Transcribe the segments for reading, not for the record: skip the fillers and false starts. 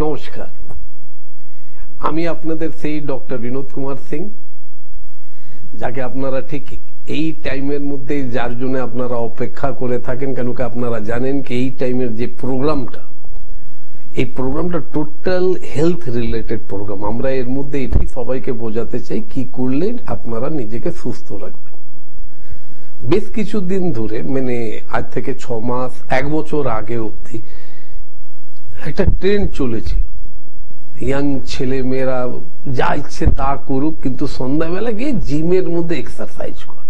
নমস্কার, আমি আপনাদের সেই ডক্টর বিনোদ কুমার সিং, যাকে আপনারা ঠিক এই টাইমের মধ্যে যার জন্য আপনারা অপেক্ষা করে থাকেন। কেন কি আপনারা জানেন কি এই টাইমের যে প্রোগ্রামটা, এই প্রোগ্রামটা টোটাল হেলথ রিলেটেড প্রোগ্রাম। আমরা এর মধ্যে এটি সবাইকে বোঝাতে চাই কি করলে আপনারা নিজেকে সুস্থ রাখবেন। বেশ কিছুদিন ধরে, মানে আজ থেকে 6 মাস 1 বছর আগে অবধি একটা ট্রেন্ড চলেছিল, ইয়াং ছেলে মেয়েরা যা ইচ্ছে তা করুক, কিন্তু সন্ধ্যাবেলা গিয়ে জিমের মধ্যে এক্সারসাইজ কর,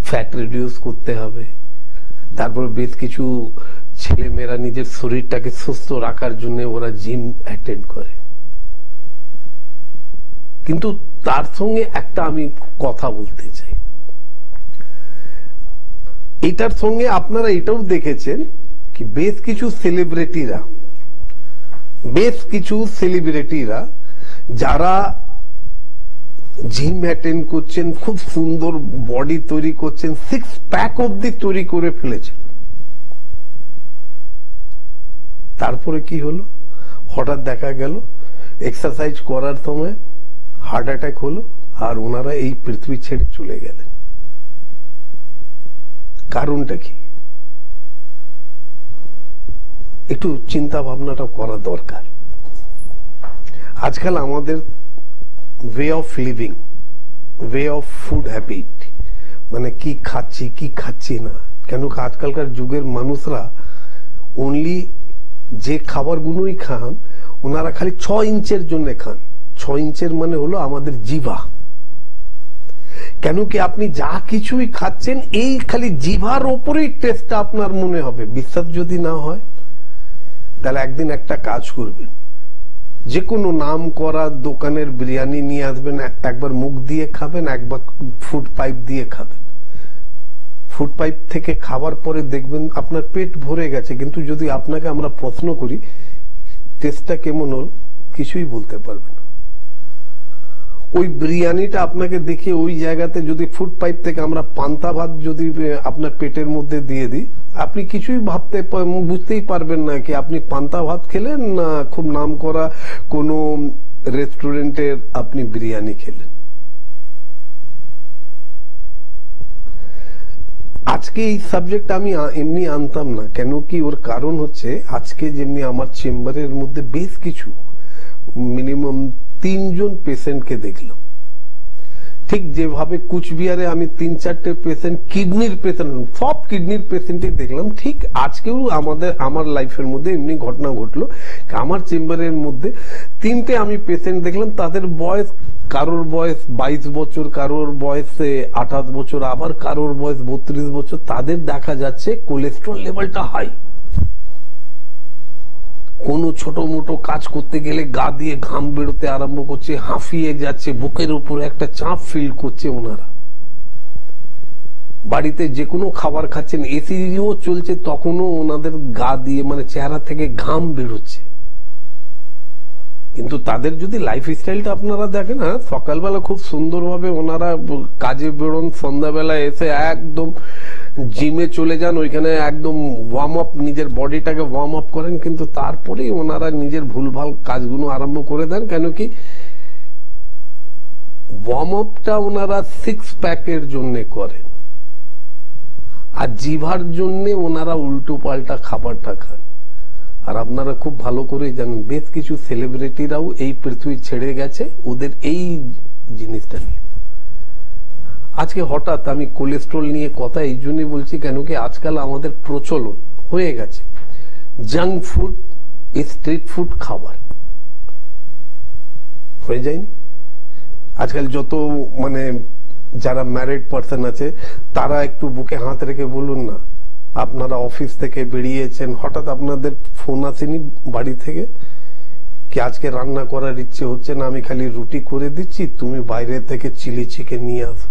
ফ্যাট রিডিউস করতে হবে। তারপর বেশ কিছু ছেলে মেয়েরা নিজের শরীরটাকে সুস্থ রাখার জন্য ওরা জিম অ্যাটেন্ড করে। কিন্তু তার সঙ্গে একটা আমি কথা বলতে চাই, এটার সঙ্গে আপনারা এটাও দেখেছেন কি বেশ কিছু সেলিব্রিটিরা যারা জিম অ্যাটেন্ড করছেন, খুব সুন্দর বডি তৈরি করছেন, 6 প্যাক অব্দি তৈরি করে ফেলেছেন। তারপরে কি হলো, হঠাৎ দেখা গেল এক্সারসাইজ করার সময় হার্ট অ্যাটাক হলো, আর ওনারা এই পৃথিবী ছেড়ে চলে গেলেন। কারণটা কি? একটু চিন্তা ভাবনাটা করা দরকার। আজকাল আমাদের way of living, way of food habit, মানে কি খাচ্ছি কি খাচ্ছি না, কেন আজকালকার যুগের মানুষরা অনলি যে খাবারগুলোই খান, ওনারা খালি 6 ইঞ্চের জন্য খান। 6 ইঞ্চের মানে হলো আমাদের জিভা। কেন কি আপনি যা কিছুই খাচ্ছেন এই খালি জিভার ওপরেই টেস্টটা আপনার মনে হবে। বিশ্বাস যদি না হয় তাহলে একদিন একটা কাজ করবেন, যে কোনো নাম করা দোকানের বিরিয়ানি নিয়ে আসবেন, একবার মুখ দিয়ে খাবেন, একবার ফুড পাইপ দিয়ে খাবেন। ফুড পাইপ থেকে খাবার পরে দেখবেন আপনার পেট ভরে গেছে, কিন্তু যদি আপনাকে আমরা প্রশ্ন করি টেস্টটা কেমন হল, কিছুই বলতে পারবেন না। ওই বিরিয়ানিটা আপনাকে দেখে ওই জায়গাতে যদি ফুড পাইপ থেকে আমরা পান্তা ভাত যদি আপনার পেটের মধ্যে দিয়ে দিই, আপনি কিছুই বুঝতেই পারবেন না কি আপনি পান্তা ভাত খেলেন না খুব নাম করা কোনো রেস্টুরেন্টের আপনি বিরিয়ানি খেলেন। আজকে এই সাবজেক্ট আমি এমনি আনতাম না, কেন কি ওর কারণ হচ্ছে আজকে যেমনি আমার চেম্বারের মধ্যে বেশ কিছু মিনিমাম 3 জন পেশেন্টকে দেখলাম। ঠিক যেভাবে কুচবিহারে আমি 3-4টে পেশেন্ট, কিডনির পেশেন্ট, সব কিডনির পেশেন্টই দেখলাম, ঠিক আজকেও আমার লাইফের মধ্যে এমনি ঘটনা ঘটলো। আমার চেম্বারের মধ্যে 3টে আমি পেশেন্ট দেখলাম, তাদের বয়স, কারোর বয়স 22 বছর, কারোর বয়স 28 বছর, আবার কারোর বয়স 32 বছর। তাদের দেখা যাচ্ছে কোলেস্ট্রল লেভেলটা হাই। কোনো ছোট মোটো কাজ করতে গেলে গা দিয়ে ঘাম বেরোতে আরম্ভ করছে, হাঁফিয়ে যাচ্ছে, বুকের উপরে একটা চাপ ফিল করছে। ওনারা বাড়িতে যে কোনো খাবার খাচ্ছেন, এসিও চলছে, তখনও ওনাদের গা দিয়ে মানে চেহারা থেকে ঘাম বেরোচ্ছে। কিন্তু তাদের যদি লাইফ স্টাইলটা আপনারা দেখেন, হ্যাঁ, সকালবেলা খুব সুন্দরভাবে ওনারা কাজে বেরোন, সন্ধ্যাবেলা এসে একদম জিমে চলে যান, ওইখানে একদম ওয়ার্ম আপ, নিজের বডিটাকে ওয়ার্ম আপ করেন, কিন্তু তারপরেই ওনারা নিজের ভুলভাল কাজগুলো আরম্ভ করে দেন। কেন কি ওয়ার্ম আপটা ওনারা 6 প্যাকের জন্য করেন, আর জিভার জন্য ওনারা উল্টো পাল্টা খাবারটা খান। আর আপনারা খুব ভালো করে জানেন বেশ কিছু সেলিব্রিটিরাও এই পৃথিবী ছেড়ে গেছে ওদের এই জিনিসটা নিয়ে। আজকে হঠাৎ আমি কোলেস্ট্রল নিয়ে কথা এই জন্যই বলছি, কেন কি আজকাল আমাদের প্রচলন হয়ে গেছে জাঙ্ক ফুড, স্ট্রিট ফুড খাবার হয়ে যায়নি। আজকাল যত মানে যারা ম্যারিড পার্সন আছে তারা একটু বুকে হাত রেখে বলুন না, আপনারা অফিস থেকে বেরিয়েছেন, হঠাৎ আপনাদের ফোন আসেনি বাড়ি থেকে কি আজকে রান্না করার ইচ্ছে হচ্ছে না, আমি খালি রুটি করে দিচ্ছি, তুমি বাইরে থেকে চিলি চিকেন নিয়ে আসো,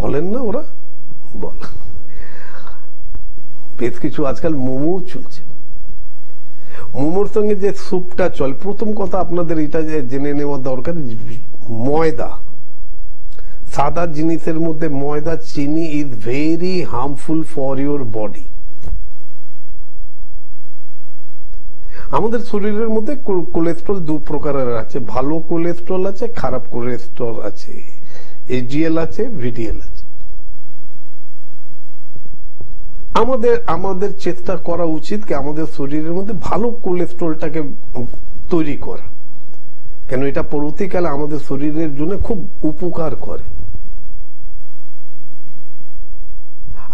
বলেন না? ওরা বল। বেশ কিছু আজকাল মোমো চলছে, মোমোর সঙ্গে যে স্যুপটা চল, প্রথম কথা আপনাদের এটা জেনে নেওয়া দরকার, ময়দা, সাদা জিনিসের মধ্যে ময়দা, চিনি is very harmful for your body. আমাদের শরীরের মধ্যে কোলেস্ট্রল দু প্রকারের আছে, ভালো কোলেস্ট্রল আছে, খারাপ কোলেস্ট্রল আছে, এইচডিএল আছে, ভিডিএল আছে। আমাদের চেষ্টা করা উচিত কি আমাদের শরীরের মধ্যে ভালো কোলেস্ট্রলটাকে তৈরি করা, কেন এটা পরবর্তীকালে আমাদের শরীরের জন্য খুব উপকার করে।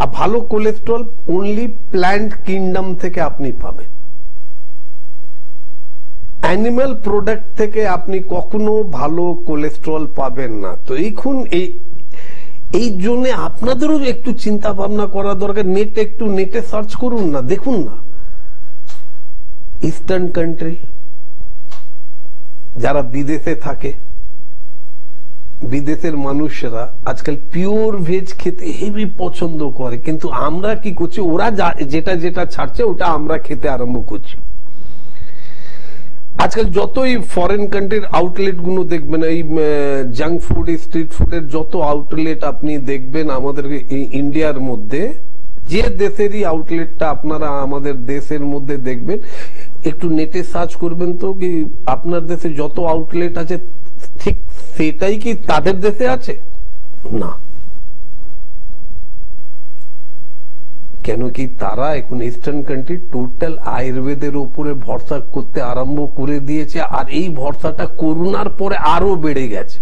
আর ভালো কোলেস্ট্রল অনলি প্ল্যান্ট কিংডম থেকে আপনি পাবেন, অ্যানিমাল প্রোডাক্ট থেকে আপনি কখনো ভালো কোলেস্ট্রল পাবেন না। তো এই জন্য আপনাদেরও একটু চিন্তা ভাবনা করা দরকার। নেটে সার্চ করুন না, দেখুন না ইস্টার্ন কান্ট্রি যারা বিদেশে থাকে, বিদেশের মানুষরা আজকাল পিওর ভেজ খেতে হেভি পছন্দ করে, কিন্তু আমরা কি করছি, ওরা যেটা ছাড়ছে ওটা আমরা খেতে আরম্ভ করছি। আজকাল যতই ফরেন কান্ট্রির আউটলেট গুলো দেখবেন, এই জাঙ্ক ফুড, স্ট্রিট ফুডের যত আউটলেট আপনি দেখবেন আমাদের ইন্ডিয়ার মধ্যে, যে দেশেরই আউটলেটটা আপনারা আমাদের দেশের মধ্যে দেখবেন, একটু নেটে সার্চ করবেন তো কি আপনার দেশে যত আউটলেট আছে ঠিক সেটাই কি তাদের দেশে আছে? না। কেন কি তারা এখন ইস্টার্ন কান্ট্রি টোটাল আয়ুর্বেদের উপরে ভরসা করতে আরম্ভ করে দিয়েছে, আর এই ভরসাটা করোনার পরে আরো বেড়ে গেছে।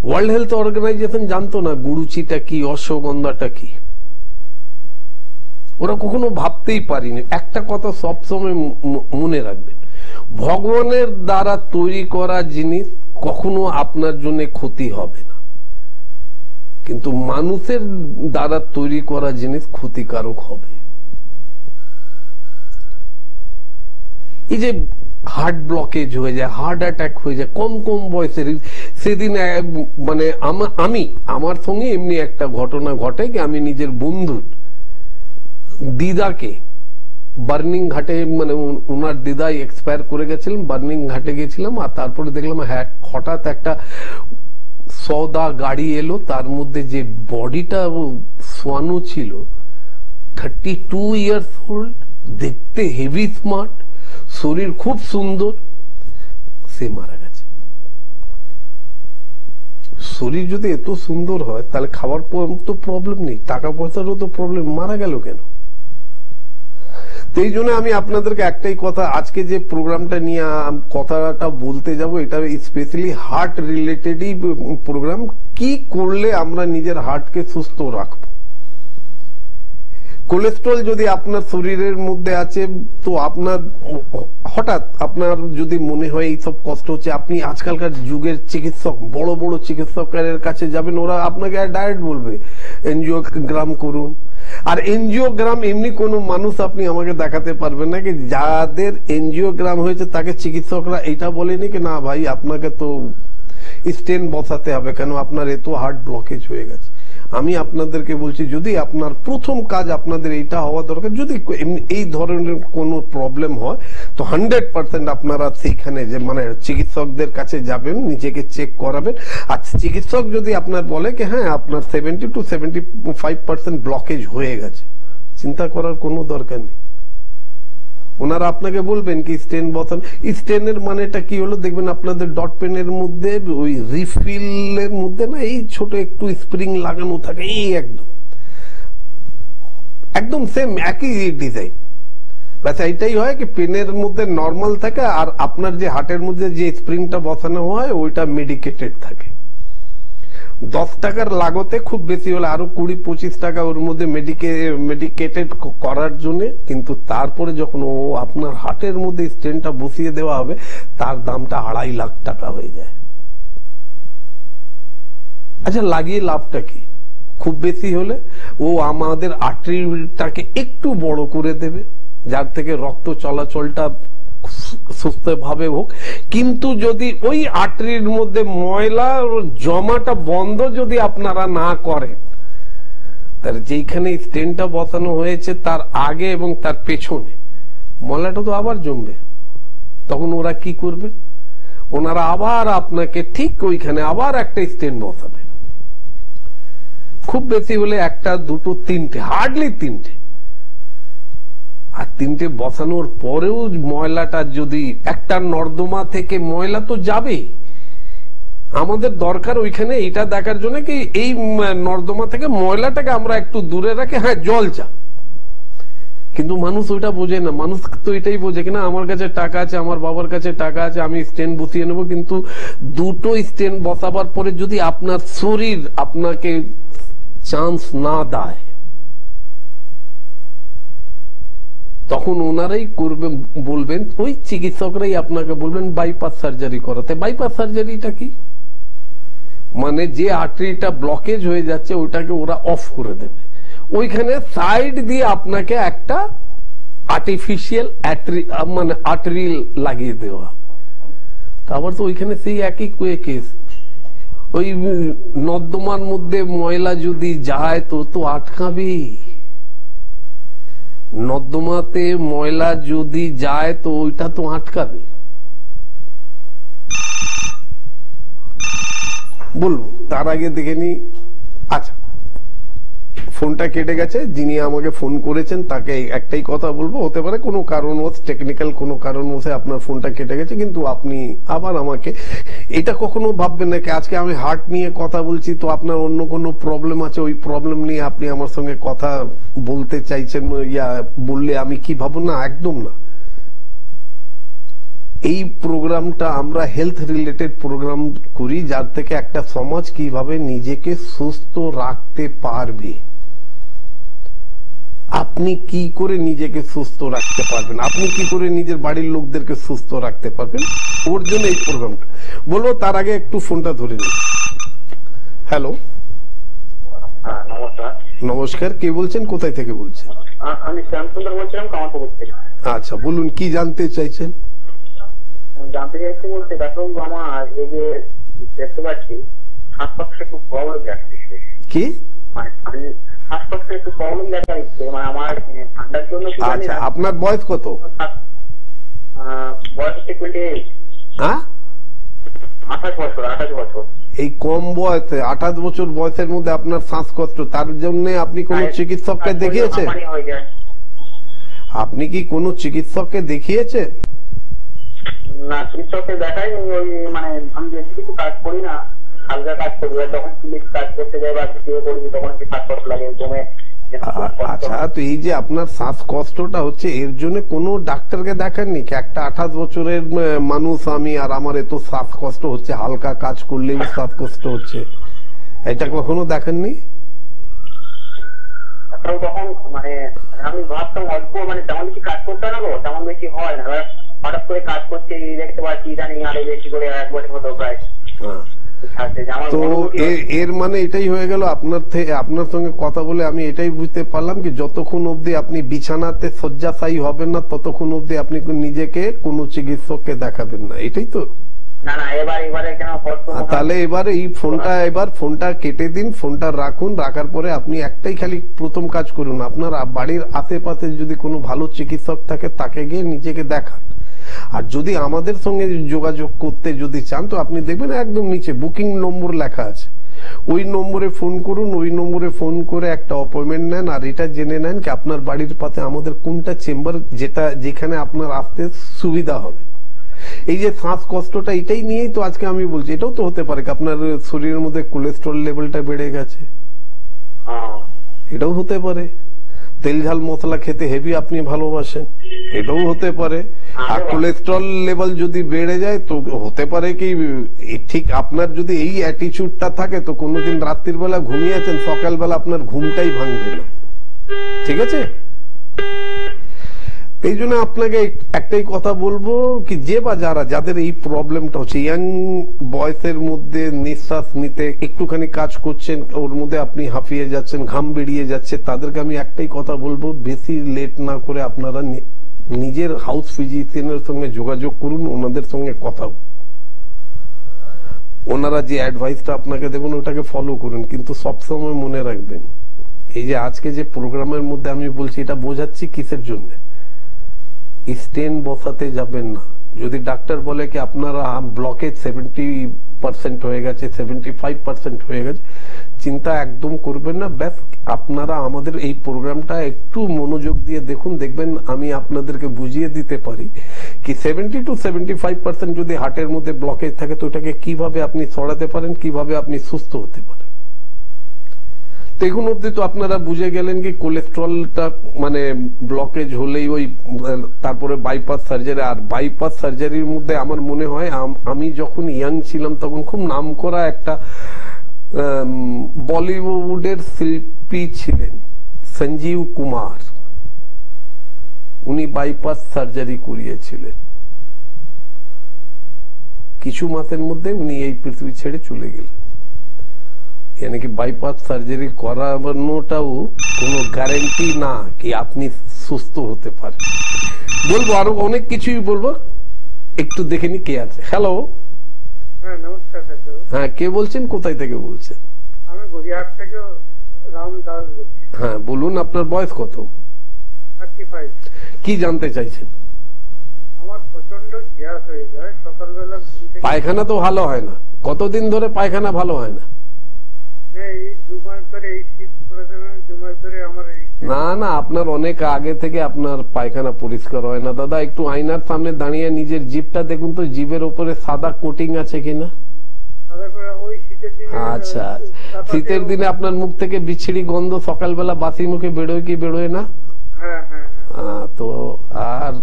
ওয়ার্ল্ড হেলথ অর্গানাইজেশন জানতো না গুরুচিটা কি, অশ্বগন্ধাটা কি, ওরা কখনো ভাবতেই পারিনি। একটা কথা সবসময় মনে রাখবেন, ভগবানের দ্বারা তৈরি করা জিনিস কখনো আপনার জন্য ক্ষতি হবে না, কিন্তু মানুষের দ্বারা তৈরি করা জিনিস ক্ষতিকারক হবে। এই যে হার্ট ব্লকেজ হয়ে যায়, হার্ট অ্যাটাক হয়ে যায় কম বয়সের, সেদিন মানে আমার সঙ্গে এমনি একটা ঘটনা ঘটে কি আমি নিজের বন্ধুর দিদাকে বার্নিং ঘাটে, মানে ওনার দিদাই এক্সপায়ার করে গেছিলেন, বার্নিং ঘাটে গেছিলাম, আর তারপরে দেখলাম হঠাৎ একটা সৌদা গাড়ি এলো, তার মধ্যে যে বডিটা শোয়ানো ছিল, 32 ইয়ার্স ওল্ড, দেখতে হেভি স্মার্ট, শরীর খুব সুন্দর, সে মারা গেছে। শরীর যদি এত সুন্দর হয় তাহলে খাবার তো প্রবলেম নেই, টাকা পয়সারও তো প্রবলেম, মারা গেল কেন? এই জন্য আমি আপনাদেরকে একটাই কথা, আজকে যে প্রোগ্রামটা নিয়ে কথাটা বলতে যাব, এটা স্পেশালি হার্ট রিলেটেডই প্রোগ্রাম। কি করলে আমরা নিজের হার্টকে সুস্থ রাখবো? কোলেস্ট্রল যদি আপনার শরীরের মধ্যে আছে, তো আপনার হঠাৎ আপনার যদি মনে হয় এইসব কষ্ট হচ্ছে, আপনি আজকালকার যুগের চিকিৎসক, বড় বড় চিকিৎসকের কাছে যাবেন, ওরা আপনাকে ডায়েট বলবে, এনজিওগ্রাম করুন। আর এনজিওগ্রাম এমনি কোন মানুষ আপনি আমাকে দেখাতে পারবেন না কি যাদের এনজিওগ্রাম হয়েছে তাকে চিকিৎসকরা এটা বলেনি কি না ভাই আপনাকে তো স্টেন বসাতে হবে, কেন আপনার এত হার্ট ব্লকেজ হয়ে গেছে। আমি আপনাদেরকে বলছি, যদি আপনার প্রথম কাজ আপনাদের এইটা হওয়া দরকার, যদি এই ধরনের কোনো প্রবলেম হয় তো 100% আপনারা সেইখানে যে মানে চিকিৎসকদের কাছে যাবেন, নিজেকে চেক করাবেন। আর চিকিৎসক যদি আপনার বলে কি হ্যাঁ আপনার 70 to 75% ব্লকেজ হয়ে গেছে, চিন্তা করার কোনো দরকার নেই। ওনারা আপনাকে বলবেন কি স্টেন বসান। স্টেনের মানেটা কি হলো দেখবেন আপনাদের ডট পেনের মধ্যে ওই রিফিলের মধ্যে না এই ছোট একটু স্প্রিং লাগানো থাকে, এই একদম সেম একই ডিজাইন, ব্যাস এইটাই হয় কি পেনের মধ্যে নর্মাল থাকে, আর আপনার যে হার্টের মধ্যে যে স্প্রিংটা বসানো হয় ওইটা মেডিকেটেড থাকে। 10 টাকার লাগতে খুব বেশি হলে আরো 20-25 টাকা ওর মধ্যে মেডিকেটেড করার জন্য, কিন্তু তারপরে যখন ও আপনার হার্টের মধ্যে স্টেনটা বসিয়ে দেওয়া হবে তার দামটা 2.5 লাখ টাকা হয়ে যায়। আচ্ছা লাগিয়ে লাভটা কি? খুব বেশি হলে ও আমাদের আর্টারিটাকে একটু বড় করে দেবে, যার থেকে রক্ত চলাচলটা সুস্থভাবে হোক। কিন্তু যদি ওই আর্টারির মধ্যে ময়লা জমাটা বন্ধ যদি আপনারা না করেন, তার যেখানে স্টেনটা বসানো হয়েছে তার আগে এবং তার পেছনে ময়লাটা তো আবার জমবে। তখন ওরা কি করবে? ওনারা আবার আপনাকে ঠিক ওইখানে আবার একটা স্টেন বসাবে, খুব বেশি হলে 1, 2, 3, হার্ডলি 3। তিনটে বসানোর পরেও ময়লাটা যদি একটা নর্দমা থেকে ময়লা তো যাবেই, আমাদের দরকার ওইখানে এটা দেখার জন্য কি এই নর্দমা থেকে ময়লাটাকে আমরা একটু দূরে রাখি, হ্যাঁ জল যা। কিন্তু মানুষ ওইটা বোঝে না, মানুষ তো এটাই বোঝে কিনা আমার কাছে টাকা আছে, আমার বাবার কাছে টাকা আছে, আমি স্টেন বসিয়ে নেবো। কিন্তু দুটো স্টেন বসাবার পরে যদি আপনার শরীর আপনাকে চান্স না দেয়, তখন ওনারাই করবেন, বলবেন ওই চিকিৎসকরাই আপনাকে বলবেন বাইপাস সার্জারি করাতে। বাইপাস সার্জারিটা কি মানে যে আর্টারিটা ব্লকেজ হয়ে যাচ্ছে ওইটাকে ওরা অফ করে দেবে, ওইখানে সাইড দিয়ে আপনাকে একটা আর্টিফিশিয়াল মানে আর্টারি লাগিয়ে দেওয়া। তারপর তো ওইখানে সেই একই কেস, ওই নর্দমার মধ্যে ময়লা যদি যায় তো আটকাবে। নর্দমাতে ময়লা যদি যায় তো ওইটা তো আটকাবে। বলবো তার আগে দেখে নি। আচ্ছা, ফোনটা কেটে গেছে, যিনি আমাকে ফোন করেছেন তাকে একটাই কথা বলবো, হতে পারে কোনো কারণবশ, টেকনিক্যাল কোনো কারণবশে আপনার ফোনটা কেটে গেছে, কিন্তু আপনি আবার আমাকে এটা কখনো ভাববেন না কি আজকে আমি হার্ট নিয়ে কথা বলছি তো আপনার অন্য কোনো প্রবলেম আছে, ওই প্রবলেম নিয়ে আপনি আমার সঙ্গে কথা বলতে চাইছেন, ইয়া বললে আমি কি ভাবো, না একদম না। এই প্রোগ্রামটা আমরা হেলথ রিলেটেড প্রোগ্রাম করি, যার থেকে একটা সমাজ কিভাবে নিজেকে সুস্থ রাখতে পারবে, আপনি কি করে নিজেকে সুস্থ রাখতে পারবেন, আপনি কি করে নিজের বাড়ির লোকদেরকে সুস্থ রাখতে পারবেন, ওর জন্য এই প্রোগ্রামটা বলবো। তার আগে একটু ফোনটা ধরে নিন। হ্যালো, নমস্কার। নমস্কার, কে বলছেন, কোথায় থেকে বলছেন? আমি শ্যামসুন্দর বলছিলাম, কামারপুকুর থেকে। আচ্ছা বলুন, কি জানতে চাইছেন? জানতে চাইছি বলতে দেখো, আমার এই যে দেখতে পাচ্ছি শ্বাসকষ্টে একটু প্রবলেম দেখা দিচ্ছে। কি মানে শ্বাসকষ্টে একটু প্রবলেম দেখা দিচ্ছে, মানে আমার ঠান্ডার জন্য। আচ্ছা, আপনার বয়স কত? বয়স হচ্ছে 28। হ্যাঁ, 28 বছর। এই কম বয়সে 28 বছর বয়সের মধ্যে আপনার শ্বাসকষ্ট, তার জন্য আপনি কোন চিকিৎসককে দেখিয়েছেন? আপনি কি কোন চিকিৎসককে দেখিয়েছেন? না, চিকিৎসককে দেখাই ওই, মানে আমি বেশি কিছু কাজ করি না, হালকা কাজ করি, যখন কাজ করতে যাই বা কিছু করি তখন কি শ্বাসকষ্ট লাগে জমে। আচ্ছা, তো এই যে আপনার শ্বাসকষ্টটা হচ্ছে, এর জন্য কোনো ডাক্তারকে দেখাননি? একটা 28 বছরের মানুষ আমি, আর আমার এত শ্বাসকষ্ট হচ্ছে, হালকা কাজ করলেই শ্বাসকষ্ট হচ্ছে, এটা কখনো দেখেননি? তখন মানে আমি ভাবতাম অল্প, মানে তেমন বেশি কাজ করতে না, তেমন বেশি হয় না, হঠাৎ করে কাজ করছে দেখতে পাচ্ছি ইদানিং আরো বেশি করে 1 বছর হতো প্রায়। তো এর মানে এটাই হয়ে গেল আপনার সঙ্গে কথা বলে আমি এটাই বুঝতে পারলাম কি যতক্ষণ অবধি আপনি বিছানাতে শয্যাশায়ী হবেন না ততক্ষণ অবধি আপনি নিজেকে কোনো চিকিৎসককে দেখাবেন না, এটাই তো? তাহলে এবারে এই ফোনটা কেটে দিন, ফোনটা রাখুন, রাখার পরে আপনি একটাই খালি প্রথম কাজ করুন, আপনার বাড়ির আশেপাশে যদি কোনো ভালো চিকিৎসক থাকে তাকে গিয়ে নিজেকে দেখান। আর যদি আমাদের সঙ্গে যোগাযোগ করতে যদি চান তো আপনি দেখবেন একদম নিচে বুকিং নম্বর লেখা আছে, ওই নম্বরে ফোন করুন, ওই নম্বরে ফোন করে একটা অ্যাপয়েন্টমেন্ট নেন, আর এটা জেনে নেন কি আপনার বাড়ির পাশে আমাদের কোনটা চেম্বার যেখানে আপনার আসতে সুবিধা হবে। এই যে শ্বাসকষ্টটা এটাই নিয়েই তো আজকে আমি বলছি, এটাও তো হতে পারে আপনার শরীরের মধ্যে কোলেস্টেরল লেভেলটা বেড়ে গেছে, এটাও হতে পারে। তেল ঝাল মশলা খেতে হেভি আপনি ভালোবাসেন, এটাও হতে পারে। আর কোলেস্টেরল লেভেল যদি বেড়ে যায় তো হতে পারে কি ঠিক আপনার যদি এই অ্যাটিটিউডটা থাকে তো কোনোদিন রাত্রির বেলা ঘুমিয়েছেন, সকালবেলা আপনার ঘুমটাই ভাঙবে না, ঠিক আছে? এই জন্য আপনাকে একটাই কথা বলবো কি যে বা যাদের এই প্রবলেমটা হচ্ছে, ইয়াং বয়সের মধ্যে নিঃশ্বাস নিতে একটুখানি কাজ করছেন, ওর মধ্যে আপনি হাঁপিয়ে যাচ্ছেন, ঘাম বেরিয়ে যাচ্ছে, তাদেরকে আমি একটাই কথা বলবো, বেশি লেট না করে আপনারা নিজের হাউস ফিজিশিয়ানের সঙ্গে যোগাযোগ করুন, ওনাদের সঙ্গে কথা ওনারা যে অ্যাডভাইসটা আপনাকে দেবেন ওটাকে ফলো করুন। কিন্তু সবসময় মনে রাখবেন এই যে আজকে যে প্রোগ্রামের মধ্যে আমি বলছি এটা বোঝাচ্ছি কিসের জন্য, স্টেন বসাতে যাবেন না। যদি ডাক্তার বলে কি আপনারা ব্লকেজ 70% হয়ে গেছে, 75% হয়ে গেছে, চিন্তা একদম করবেন না। ব্যাস আপনারা আমাদের এই প্রোগ্রামটা একটু মনোযোগ দিয়ে দেখুন, দেখবেন আমি আপনাদেরকে বুঝিয়ে দিতে পারি কি 70 to 75% যদি হার্টের মধ্যে ব্লকেজ থাকে তো ওটাকে কিভাবে আপনি সরাতে পারেন, কিভাবে আপনি সুস্থ হতে পারেন। এখন অব্দি তো আপনারা বুঝে গেলেন কি কোলেস্ট্রলটা মানে ব্লকেজ হলেই ওই তারপরে বাইপাস সার্জারি। আর বাইপাস সার্জারির মধ্যে আমার মনে হয় আমি যখন ইয়াং ছিলাম তখন খুব নাম করা একটা বলিউডের শিল্পী ছিলেন সঞ্জীব কুমার, উনি বাইপাস সার্জারি করিয়েছিলেন। কিছু মাসের মধ্যে উনি এই পৃথিবী ছেড়ে চলে গেলেন। यानी कि বাইপাস সার্জারি করানোটাও কোনো গ্যারান্টি না কি আপনি সুস্থ হতে পারেন। বলবো আরো অনেক কিছুই বলবো, একটু দেখে নি কে আছে। হ্যালো, হ্যাঁ নমস্কার স্যার। হ্যাঁ কে বলছেন, কোথায় থেকে বলছেন? আমি গড়িয়াহাট থেকে রাম দাস বলছি। হ্যাঁ বলুন, আপনার বয়স কত? 35। কি জানতে চাইছেন? আমার প্রচন্ড গ্যাস হয়ে যায় সকালবেলা ঘুম থেকে। পায়খানা তো ভালো হয় না, কতদিন ধরে পায়খানা ভালো হয় না? এই 2 মাস ধরে এই শীত পড়েছে, 2 মাস ধরে আমার না না, আপনার অনেক আগে থেকে আপনার পায়খানা পরিষ্কার হয় না। দাদা একটু আয়নার সামনে দাঁড়িয়ে নিজের জিভটা দেখুন তো, জিভের উপরে সাদা কোটিং আছে কিনা। আচ্ছা, শীতের দিনে আপনার মুখ থেকে বিচ্ছিরি গন্ধ সকালবেলা বাসি মুখে বেরোয় কি বেরোয় না? তো আর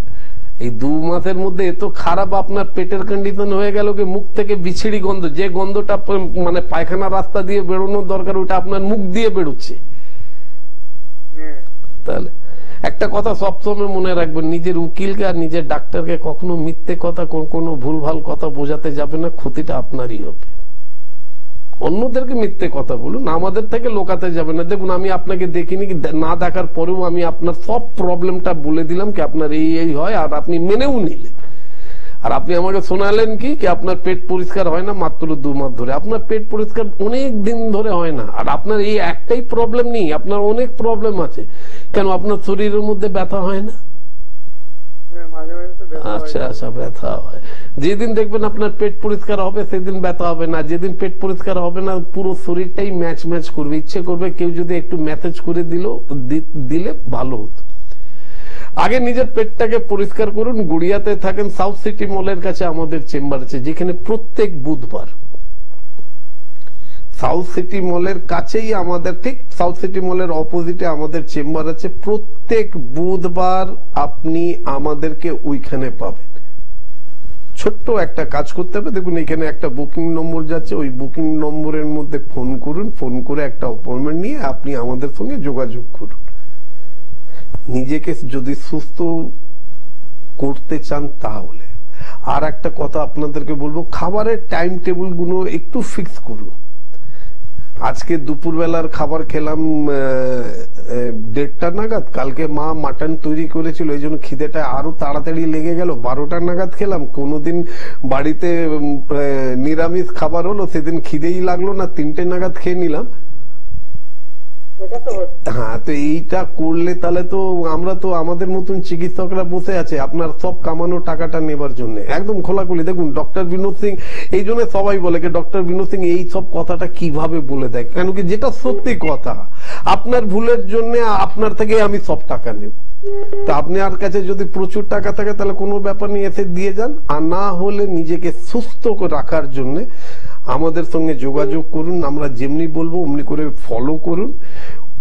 এই 2 মাসের মধ্যে এত খারাপ আপনার পেটের কন্ডিশন হয়ে গেল কি মুখ থেকে বিচ্ছিরি গন্ধ, যে গন্ধটা মানে পায়খানা রাস্তা দিয়ে বেরোনোর দরকার ওটা আপনার মুখ দিয়ে বেরোচ্ছে। তাহলে একটা কথা সবসময় মনে রাখবেন, নিজের উকিলকে আর নিজের ডাক্তারকে কখনো মিথ্যে কথা কোনো ভুলভাল কথা বোঝাতে যাবে না, ক্ষতিটা আপনারই হবে। অন্যদেরকে মিথ্যে কথা বলুন, আমাদের থেকে লোকাতে যাবে না। দেখুন আমি আপনাকে দেখিনি, না দেখার পরেও আমি আপনার সব প্রবলেমটা বলে দিলাম কি আপনার এই হয়, আর আপনি মেনেও নিলেন। আর আপনি আমাকে শোনালেন কি আপনার পেট পরিষ্কার হয় না মাত্র 2 মাস ধরে। আপনার পেট পরিষ্কার অনেক দিন ধরে হয় না, আর আপনার এই একটাই প্রবলেম নেই, আপনার অনেক প্রবলেম আছে। কেন আপনার শরীরের মধ্যে ব্যথা হয় না? আচ্ছা আচ্ছা, ব্যথা হয়। যেদিন দেখবেন আপনার পেট পরিষ্কার হবে সেদিন ব্যথা হবে না, যেদিন পেট পরিষ্কার হবে না পুরো শরীরটাই ম্যাচ ম্যাচ করবে, ইচ্ছে করবে কেউ যদি একটু ম্যাসেজ করে দিলে ভালো হতো। আগে নিজের পেটটাকে পরিষ্কার করুন। গুড়িয়াতে থাকেন, সাউথ সিটি মলের কাছে আমাদের চেম্বার আছে, যেখানে প্রত্যেক বুধবার সাউথ সিটি মলের কাছেই আমাদের, ঠিক সাউথ সিটি মলের অপোজিটে আমাদের চেম্বার আছে। প্রত্যেক বুধবার আপনি আমাদেরকে ওইখানে পাবেন। ছোট্ট একটা কাজ করতে হবে, দেখুন এখানে একটা বুকিং নম্বর যাচ্ছে, ওই বুকিং নম্বরের মধ্যে ফোন করুন, ফোন করে একটা অ্যাপয়েন্টমেন্ট নিয়ে আপনি আমাদের সঙ্গে যোগাযোগ করুন। নিজেকে যদি সুস্থ করতে চান তাহলে। আর একটা কথা আপনাদেরকে বলবো, খাবারের টাইম টেবিল গুলো একটু ফিক্স করুন। আজকে দুপুরবেলার খাবার খেলাম 1:30 নাগাদ, কালকে মা মাটন তৈরি করেছিল এই জন্য খিদেটা আরো তাড়াতাড়ি লেগে গেল, 12টা নাগাদ খেলাম। কোনোদিন বাড়িতে নিরামিষ খাবার হলো, সেদিন খিদেই লাগলো না, 3টে নাগাদ খেয়ে নিলাম। হ্যাঁ, তো এইটা করলে তাহলে তো আমরা তো আমাদের মতন চিকিৎসকরা বসে আছে আপনার সব কামানো টাকাটা নেবার জন্য, একদম খোলাখুলি। দেখুন ডক্টর বিনোদ সিং, এই জন্য সবাই বলে কি ডক্টর বিনোদ সিং এই সব কথাটা কিভাবে বলে দেয়, কেন কি যেটা সত্যি কথা। আপনার ভুলের জন্য আপনার থেকে আমি সব টাকা নেব, তা আপনি আর কাছে যদি প্রচুর টাকা থাকে তাহলে কোনো ব্যাপার নিয়ে এসে দিয়ে যান। আর না হলে নিজেকে সুস্থ রাখার জন্য আমাদের সঙ্গে যোগাযোগ করুন, আমরা যেমনি বলবো অমনি করে ফলো করুন,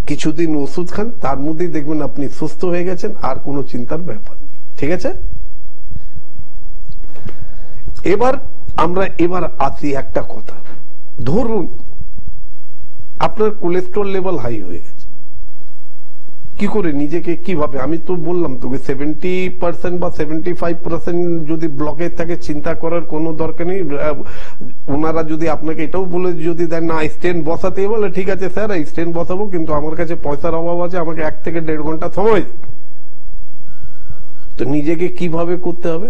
কিছুদিন ওষুধ খান, তার মধ্যেই দেখবেন আপনি সুস্থ হয়ে গেছেন, আর কোনো চিন্তার ব্যাপার নেই। ঠিক আছে, এবার আসি একটা কথা। ধরুন আপনার কোলেস্ট্রল লেভেল হাই হয়ে গেছে, কি করে নিজেকে কিভাবে, আমি তো বললাম তোকে 70% বা 75% যদি ব্লকেজ থাকে চিন্তা করার কোনো দরকার নেই। ওনারা যদি আপনাকে এটাও বলে যদি দেন না স্টেন্ট বসাতে, বলে ঠিক আছে স্যার স্টেন্ট বসাবো, কিন্তু আমার কাছে পয়সার অভাব আছে, আমাকে 1 থেকে 1.5 ঘন্টা সময়। তো নিজেকে কিভাবে করতে হবে,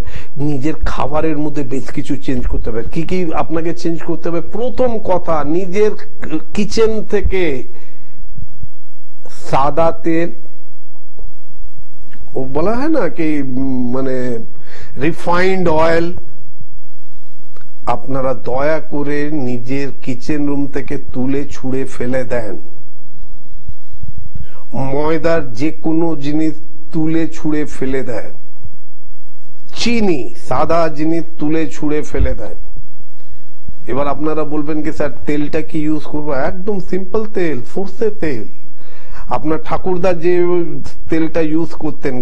নিজের খাবারের মধ্যে বেশ কিছু চেঞ্জ করতে হবে। কি কি আপনাকে চেঞ্জ করতে হবে? প্রথম কথা, নিজের কিচেন থেকে সাদা তেল, ও বলা হয় না কি মানে রিফাইন্ড অয়েল, আপনারা দয়া করে নিজের কিচেন রুম থেকে তুলে ছুঁড়ে ফেলে দেন। ময়দার যে কোনো জিনিস তুলে ছুঁড়ে ফেলে দেন, চিনি সাদা জিনিস তুলে ছুঁড়ে ফেলে দেন। এবার আপনারা বলবেন কি স্যার তেলটা কি ইউজ করবো? একদম সিম্পল তেল, সরষের তেল। আপনার ঠাকুরদা যে তেলটা ইউজ করতেন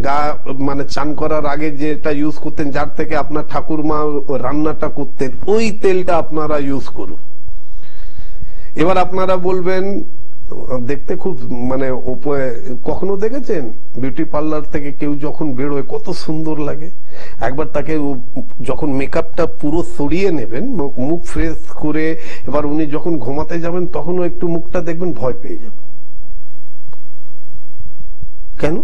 মানে চান করার আগে যেটা ইউজ করতেন, যার থেকে আপনার ঠাকুরমা রান্নাটা করতেন, ওই তেলটা আপনারা ইউজ করুন। এবার আপনারা বলবেন দেখতে খুব মানে কখনো দেখেছেন বিউটি পার্লার থেকে কেউ যখন বেরোয় কত সুন্দর লাগে? একবার তাকে যখন মেকআপটা পুরো সরিয়ে নেবেন, মুখ ফ্রেশ করে এবার উনি যখন ঘুমাতে যাবেন তখনও একটু মুখটা দেখবেন ভয় পেয়ে যাবেন। কেন?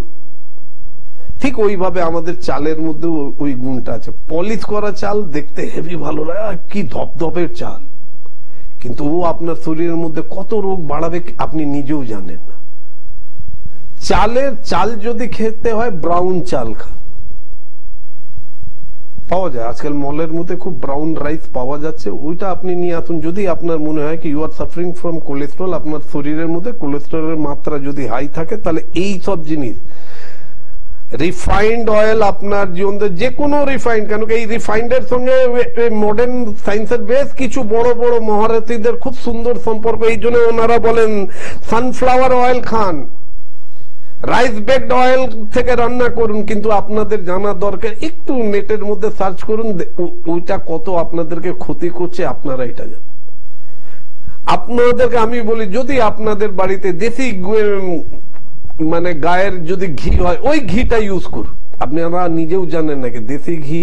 ঠিক ওইভাবে আমাদের চালের মধ্যে ওই গুণটা আছে। পলিশ করা চাল দেখতে হেভি ভালো লাগে, কি ধপধপের চাল, কিন্তু ও আপনার শরীরের মধ্যে কত রোগ বাড়াবে আপনি নিজেও জানেন না। চাল যদি খেতে হয় ব্রাউন চাল খান, পাওয়া যায় আজকাল মলের মধ্যে খুব ব্রাউন রাইস পাওয়া যাচ্ছে, ওইটা আপনি নিয়ে আসুন। যদি আপনার মনে হয় কি you are suffering from cholesterol, আপনার শরীরের মধ্যে কোলেস্ট্রলের মাত্রা যদি হাই থাকে, তাহলে এই সব জিনিস রিফাইন্ড অয়েল আপনার জীবনে যে কোনো রিফাইন্ড, কেন এই রিফাইন্ডের সঙ্গে মডার্ন সায়েন্সের বেশ কিছু বড় বড় মহারথীদের খুব সুন্দর সম্পর্ক। এই জন্য ওনারা বলেন সানফ্লাওয়ার অয়েল খান, রাইস বেকড অয়েল থেকে রান্না করুন। কিন্তু আপনাদের জানা দরকার, একটু নেটের মধ্যে সার্চ করুন ওইটা কত আপনাদেরকে ক্ষতি করছে, আপনারা এটা জানেন। আপনাদেরকে আমি বলি, যদি আপনাদের বাড়িতে দেশি মানে গায়ের যদি ঘি হয়, ওই ঘিটা ইউজ করুন। আপনারা নিজেও জানেন নাকি দেশি ঘি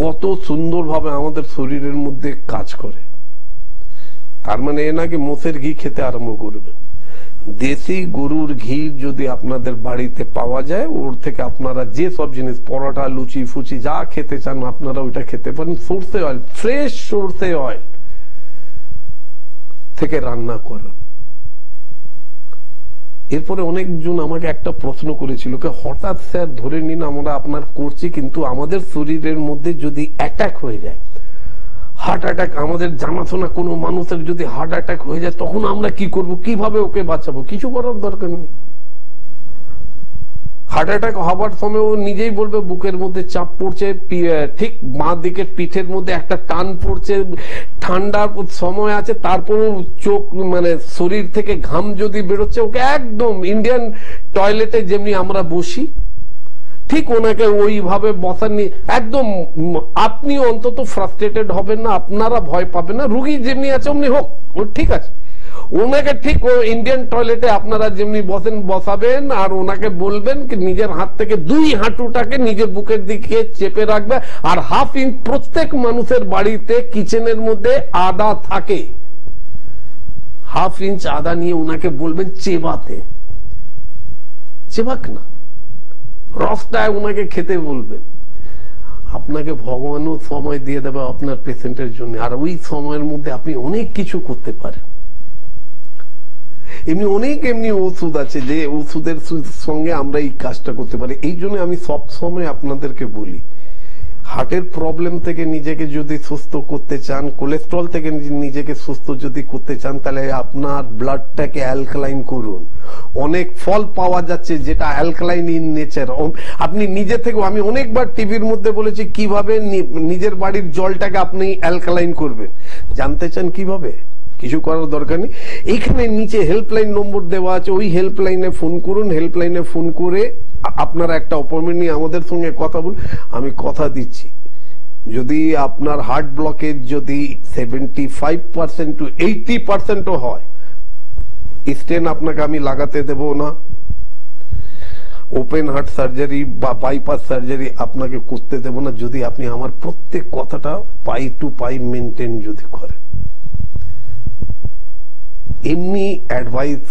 কত সুন্দরভাবে আমাদের শরীরের মধ্যে কাজ করে। তার মানে এ নাকি মোষের ঘি খেতে আরম্ভ করবেন। দেশি গরুর ঘি যদি আপনাদের বাড়িতে পাওয়া যায়, ওর থেকে আপনারা যে সব জিনিস পরোটা লুচি ফুচি যা খেতে চান আপনারা ওইটা খেতে পারেন। সরষে অয়েল, ফ্রেশ সরষে অয়েল থেকে রান্না করেন। এরপরে অনেকজন আমাকে একটা প্রশ্ন করেছিল, হঠাৎ স্যার ধরে নিন আমরা আপনার করছি, কিন্তু আমাদের শরীরের মধ্যে যদি অ্যাটাক হয়ে যায়, হার্ট অ্যাটাক, আমাদের জানাশোনা কোনো মানুষের যদি হার্ট অ্যাটাক হয়ে যায়, তখন আমরা কি করব, কিভাবে ওকে বাঁচাবো? কিছু করার দরকার নেই। হার্ট অ্যাটাক হওয়ার সময় ও নিজেই বলবে বুকের মধ্যে চাপ পড়ছে, ঠিক বাঁ দিকের পিঠের মধ্যে একটা টান পড়ছে, ঠান্ডার সময় আছে, তারপর চোখ মানে শরীর থেকে ঘাম যদি বেরোচ্ছে, ওকে একদম ইন্ডিয়ান টয়লেটে যেমনি আমরা বসি ঠিক ওনাকে ওইভাবে বসাননি। একদম আপনি অন্তত ফ্রাস্ট্রেটেড হবেন না, আপনারা ভয় পাবেন না, রুগী যেমনি আছে অমনি হোক, ও ঠিক আছে। ওনাকে ঠিক ইন্ডিয়ান টয়লেটে আপনারা যেমনি বসেন বসাবেন, আর ওনাকে বলবেন কি নিজের হাত থেকে 2 হাঁটুটাকে নিজের বুকের দিকে চেপে রাখবে, আর 1/2 ইঞ্চ প্রত্যেক মানুষের বাড়িতে কিচেনের মধ্যে আদা থাকে, 1/2 ইঞ্চ আদা নিয়ে ওনাকে বলবেন চেবাতে, চেবাক না, রসটায় ওনাকে খেতে বলবেন। আপনাকে ভগবানও সময় দিয়ে দেবে আপনার পেশেন্টের জন্য, আর ওই সময়ের মধ্যে আপনি অনেক কিছু করতে পারেন। এমনি ওষুধ আছে যে ওষুধের সঙ্গে আমরা এই কাজটা করতে পারি। এই জন্য আমি সব সময় আপনাদেরকে বলি, হার্টের প্রবলেম থেকে নিজেকে যদি সুস্থ করতে চান, কোলেস্ট্রল থেকে নিজেকে সুস্থ যদি করতে চান, তাহলে আপনার ব্লাডটাকে অ্যালকালাইন করুন। অনেক ফল পাওয়া যাচ্ছে যেটা অ্যালকালাইন ইন নেচার। আপনি নিজে থেকে, আমি অনেকবার টিভির মধ্যে বলেছি কিভাবে নিজের বাড়ির জলটাকে আপনি অ্যালকালাইন করবেন। জানতে চান কিভাবে? কিছু করার দরকার নেই, এইখানে নিচে হেল্পলাইন নম্বর দেওয়া আছে, ওই হেল্পলাইনে ফোন করুন। হেল্পলাইনে ফোন করে আপনারা একটা অ্যাপয়েন্টমেন্ট নিয়ে আমাদের সঙ্গে কথা বলুন। আমি কথা দিচ্ছি, যদি আপনার হার্ট ব্লকেজ যদি 75% to 80% হয়, স্টেন আপনাকে আমি লাগাতে দেব না, ওপেন হার্ট সার্জারি বা বাইপাস সার্জারি আপনাকে করতে দেব না, যদি আপনি আমার প্রত্যেক কথাটা পাই টু পাই মেনটেন যদি করেন। এমনি অ্যাডভাইস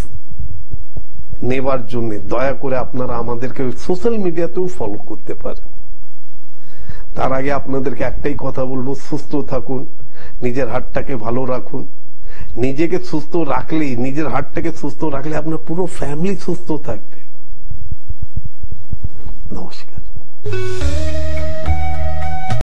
নেবার জন্য দয়া করে আপনারা আমাদেরকে সোশ্যাল মিডিয়াতেও ফলো করতে পারেন। তার আগে আপনাদেরকে একটাই কথা বলবো, সুস্থ থাকুন, নিজের হার্টটাকে ভালো রাখুন। নিজেকে সুস্থ রাখলেই, নিজের হার্টটাকে সুস্থ রাখলে আপনার পুরো ফ্যামিলি সুস্থ থাকবে। নমস্কার।